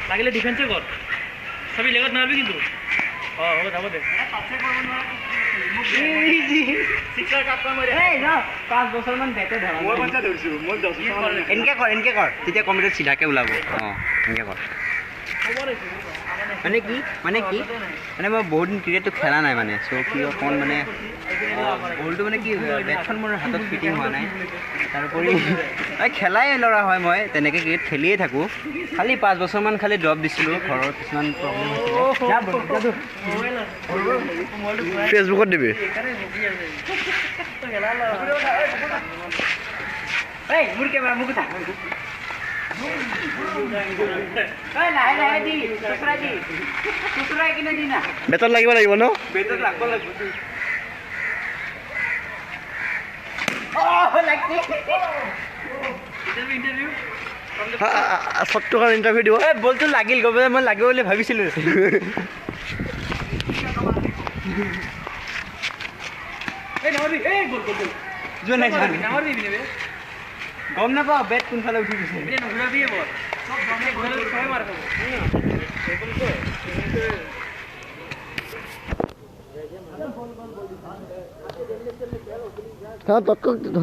লাগিলে ডিফেন্সে কৰ সবই লেগত নাৰবি কিন্তু হ'ব যাব দে 5 বছৰমান বেটে ধৰা মই পঞ্চা ধৰিছো মই 10 বছৰ এনেকে কৰ তেতিয়া কম্পিউটাৰ চিধাকে ওলাব এনেকে কৰ মানে কি মানে মই বহুত দিন ক্ৰিকেটটো খেলা নাই মানে চ' কি অকণ মানে বলটো মানে কি বেটখন মোৰ হাতত ফিটিং হোৱা নাই তাৰোপৰি খেলাই ল'ৰা হয় মই তেনেকৈ ক্ৰিকেট খেলিয়ে থাকোঁ খালি 5 বছৰমান খালি ড্ৰপ দিছিলোঁ ঘৰৰ কিছুমান প্ৰব্লেম হৈছিলে ফেচবুকত দিবি মোৰ কেমেৰা মোক বেটত লাগিব লাগিব ন সত্তৰ ইণ্টাৰভিউ দিব বলটো লাগিল গৈ পেলাই মই লাগিব বুলি ভাবিছিলোঁ গম নাপাওঁ বেট কোনফালে উঠি গৈছে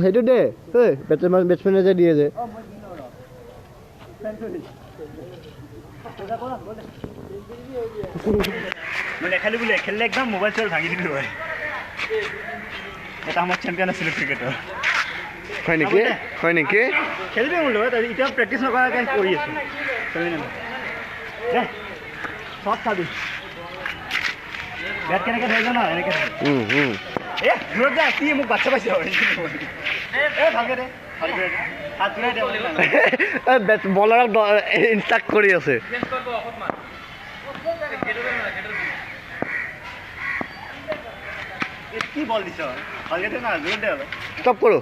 সেইটো দে বেটছমেনে যে দিয়ে যে মই নেখালি বোলে খেলিলে একদম মোবাইল চোবাইল ভাঙি দিলোঁ হয় এটা সময়ত চেম্পিয়ন আছিলোঁ ক্ৰিকেটৰ হয় নেকি খেলিবি মোৰ লগত এতিয়া প্ৰেক্টিচ নকৰাকৈ কৰি আছোঁ খেলি নাযাওঁ দে চব চাবি বেট কেনেকৈ ধৰিব ন এনেকৈ দূৰত যা কি মোক বাচ্ছা পাইছে ভালকৈ দে বলাৰক ইনষ্ট্ৰাক্ট কৰি আছে কি বল দিছ ভালকৈ দে না জোৰত দে অলপ ষ্টপ কৰোঁ